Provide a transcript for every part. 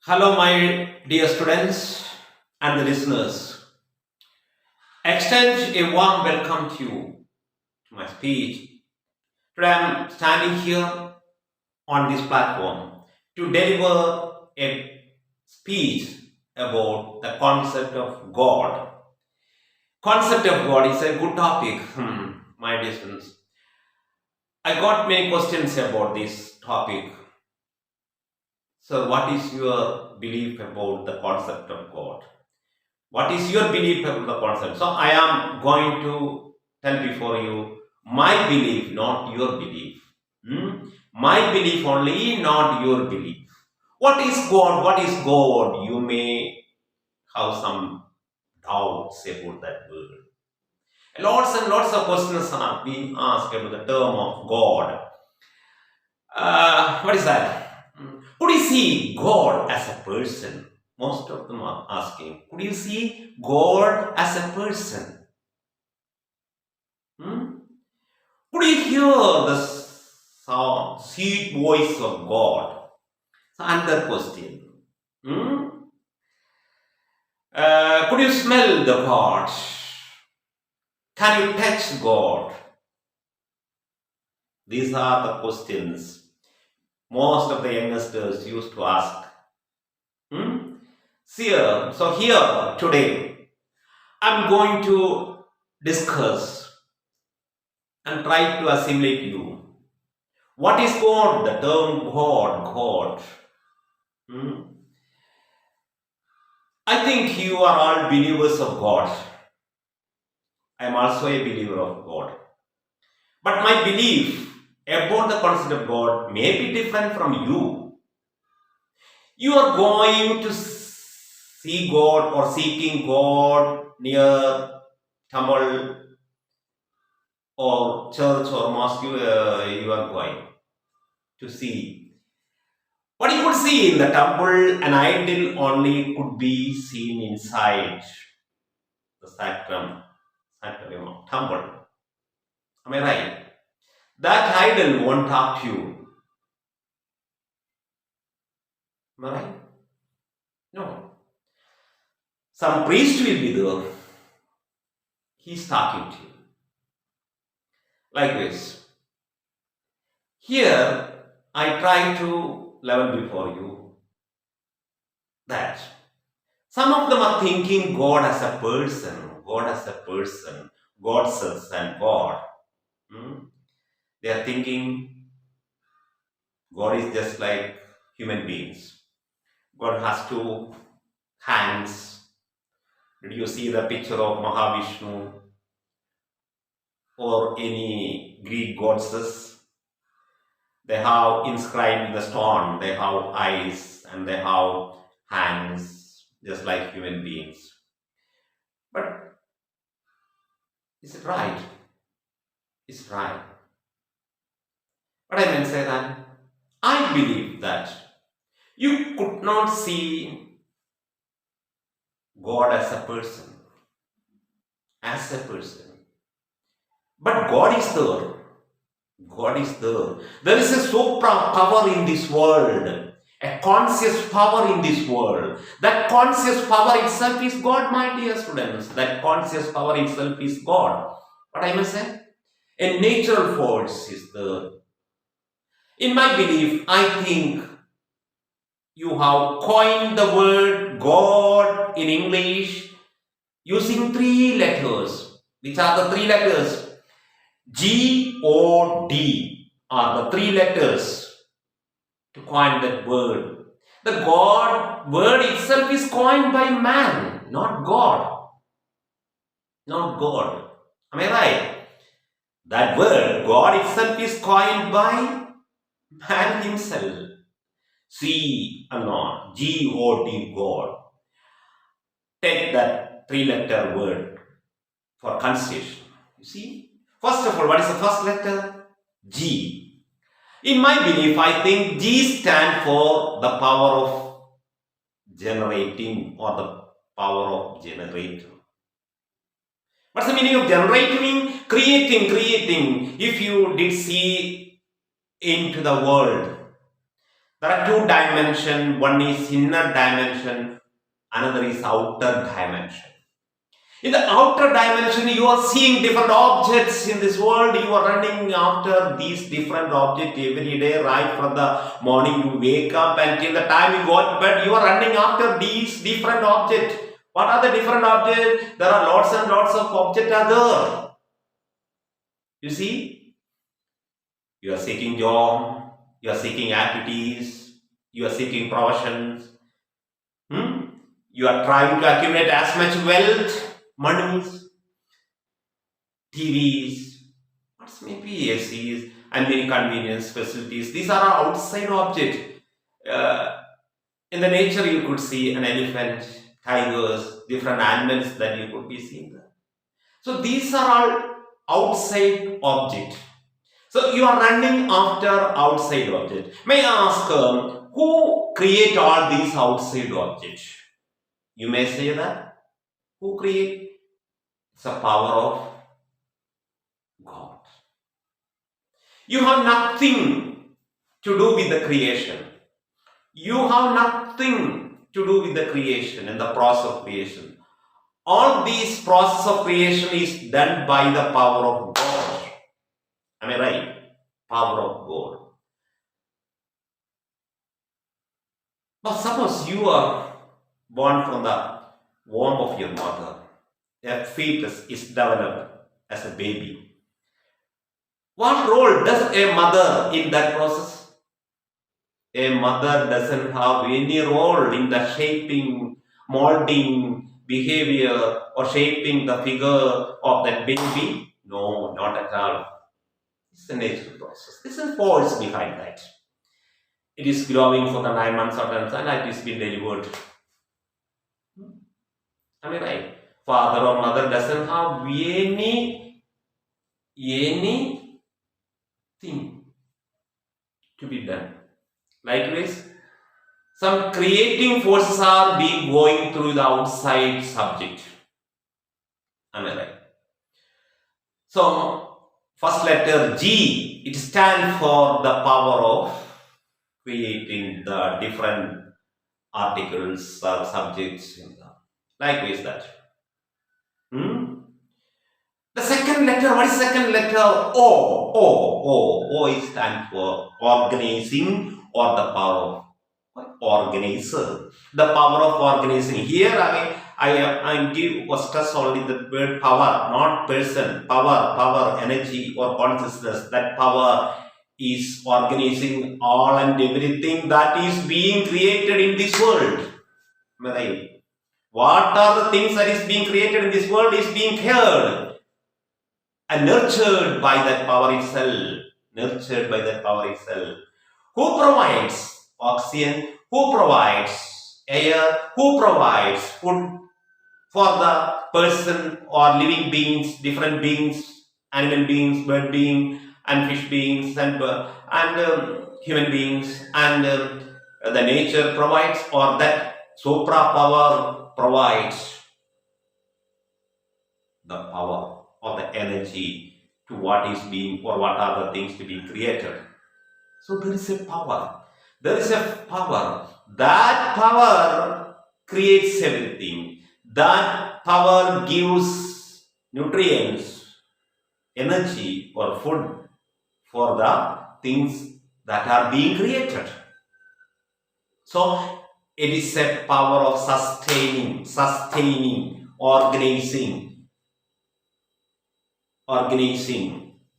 Hello, my dear students and the listeners. Extend a warm welcome to you to my speech. Today I'm standing here on this platform to deliver a speech about the concept of God. Concept of God is a good topic, my dear students. I got many questions about this topic. So, what is your belief about the concept of God? What is your belief about the concept? So I am going to tell before you my belief, not your belief. My belief only, not your belief. What is God? What is God? You may have some doubts about that word. Lots and lots of questions are being asked about the term of God. What is that? Could you see God as a person? Most of them are asking, could you see God as a person? Could you hear the sweet voice of God? So another question. Could you smell the God? Can you touch God? These are the questions most of the youngsters used to ask. So here today, I'm going to discuss and try to assimilate you. What is God? The term God. I think you are all believers of God. I am also a believer of God. But my belief about the concept of God may be different from you. You are going to see God or seeking God near temple or church or mosque you are going to see. What you could see in the temple, an idol only could be seen inside the sanctum of temple. Am I right? That idol won't talk to you. Am I right? No. Some priest will be there. He's talking to you. Like this. Here, I try to level before you that some of them are thinking God as a person, God says and God. They are thinking God is just like human beings. God has two hands. Did you see the picture of Mahavishnu or any Greek goddesses? They have inscribed in the stone, they have eyes and they have hands just like human beings. But is it right? It's right. But I may say that I believe that you could not see God as a person. But God is there. God is there. There is a super power in this world. A conscious power in this world. That conscious power itself is God, my dear students. That conscious power itself is God. What I must say? A natural force is there. In my belief, I think you have coined the word God in English using three letters. Which are the three letters? G-O-D are the three letters to coin that word. The God word itself is coined by man, not God. Not God. Am I right? That word, God itself, is coined by man himself. G-O-D, God. Take that three-letter word for consideration. You see? First of all, what is the first letter? G. In my belief, I think G stands for the power of generating or the power of generator. What's the meaning of generating? Creating. If you did see into the world, There are two dimensions. One is inner dimension, another is outer dimension. In the outer dimension, you are seeing different objects in this world. You are running after these different objects every day, right from the morning you wake up until the time you go to bed. You are running after these different objects. What are the different objects? There are lots and lots of objects are there. You see, you are seeking job, you are seeking activities, you are seeking professions. You are trying to accumulate as much wealth, monies, TVs, what maybe ACs, and many convenience facilities. These are outside objects. Uh, in the nature, you could see an elephant, tigers, different animals that you could be seeing there. So these are all outside objects. So you are running after outside objects. May I ask, who create all these outside objects? You may say that. Who create? It's the power of God. You have nothing to do with the creation. You have nothing to do with the creation and the process of creation. All this process of creation is done by the power of God. Am I right? Power of God. But suppose you are born from the womb of your mother. A fetus is developed as a baby. What role does a mother in that process? A mother doesn't have any role in the shaping, molding behavior or shaping the figure of that baby. No, not at all. It's a natural process. This is force behind that. It is growing for the 9 months or 10 months and it is being delivered. Am I right? Father or mother doesn't have anything to be done. Likewise, some creating forces are being going through the outside subject. Am I right? So, first letter G, it stands for the power of creating the different articles or subjects in the likewise that. The second letter, what is second letter? O is stand for organizing or the power of organizer. The power of organizing. Here I give or stress only the word power, not person. Power, energy or consciousness. That power is organizing all and everything that is being created in this world. Right? What are the things that is being created in this world is being cared and nurtured by that power itself. Nurtured by that power itself. Who provides oxygen? Who provides air? Who provides food for the person or living beings, different beings, animal beings, bird beings, and fish beings, and human beings, and the nature provides, or that supra power provides the power or the energy to what is being or what are the things to be created. So there is a power. There is a power. That power creates everything. That power gives nutrients, energy or food for the things that are being created. So it is a power of sustaining, organizing.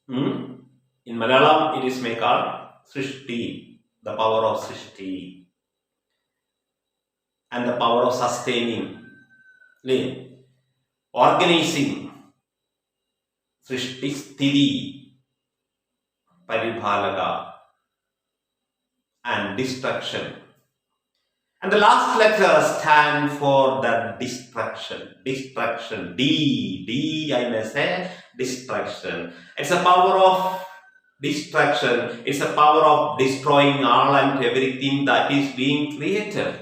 In Malayalam, it is called Srishti, the power of Srishti, and the power of sustaining, organizing, Srishti Sthiti, Paribhalaga, and destruction. And the last letter stands for the destruction. Destruction. D, I may say, destruction. It's a power of destruction. It's a power of destroying all and everything that is being created.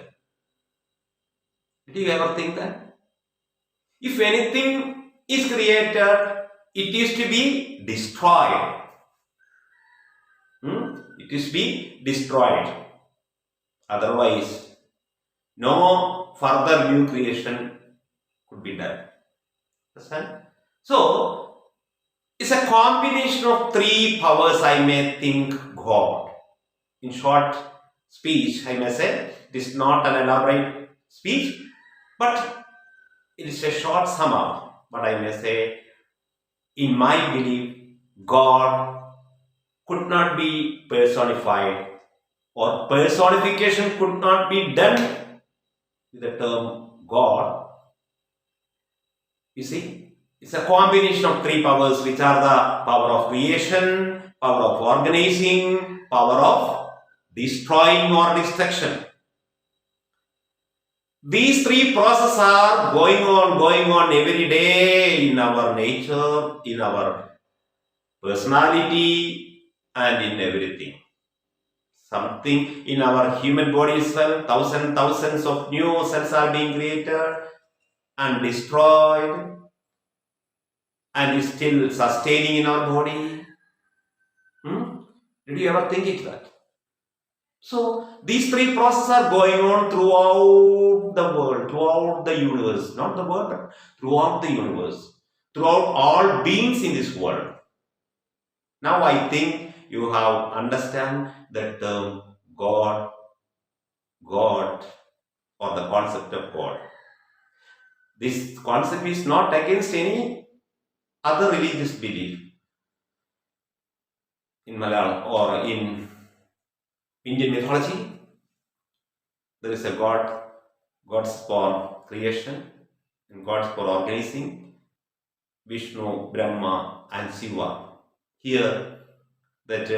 Did you ever think that? If anything is created, it is to be destroyed. It is to be destroyed. Otherwise, no further new creation could be done. Understand? So, it's a combination of three powers, I may think, God. In short speech, I may say, it is not an elaborate speech, but it is a short sum up. But I may say, in my belief, God could not be personified, or personification could not be done with the term God. You see, it's a combination of three powers, which are the power of creation, power of organizing, power of destroying or destruction. These three processes are going on every day in our nature, in our personality, and in everything. Something in our human body itself, thousands of new cells are being created and destroyed, and is still sustaining in our body. Did you ever think it that? So these three processes are going on throughout the world, throughout the universe, not the world, but throughout the universe, throughout all beings in this world. Now I think you have understand the term God, or the concept of God. This concept is not against any other religious belief in Malayalam or in Indian mythology. There is a God, gods for creation and gods for organizing, Vishnu, Brahma, and Shiva. Here, that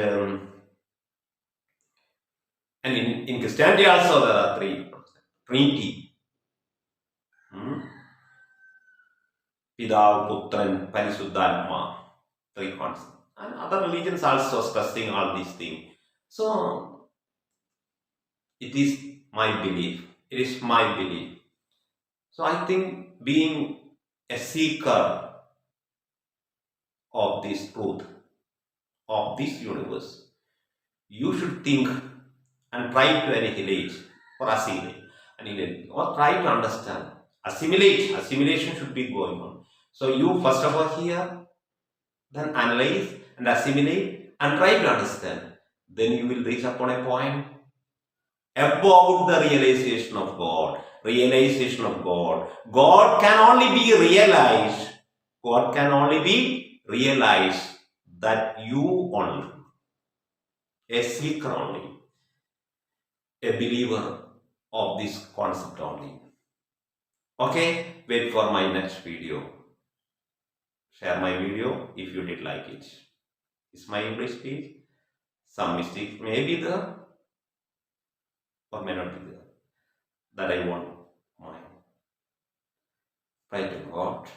and in Christianity also there are three: Trinity, Pidav, Putran, Parisuddhatma, three concepts. And other religions also stressing all these things. So it is my belief. It is my belief. So I think being a seeker of this truth, of this universe, you should think and try to annihilate or assimilate, or try to understand. Assimilation should be going on. So you first of all hear, then analyze and assimilate and try to understand. Then you will reach upon a point about the realization of God. Realization of God. God can only be realized. God can only be realized that you only, a seeker only, a believer of this concept only. Okay, wait for my next video. Share my video if you did like it. Is my English speech? Some mistakes may be there or may not be there. That I want my. Pray to God.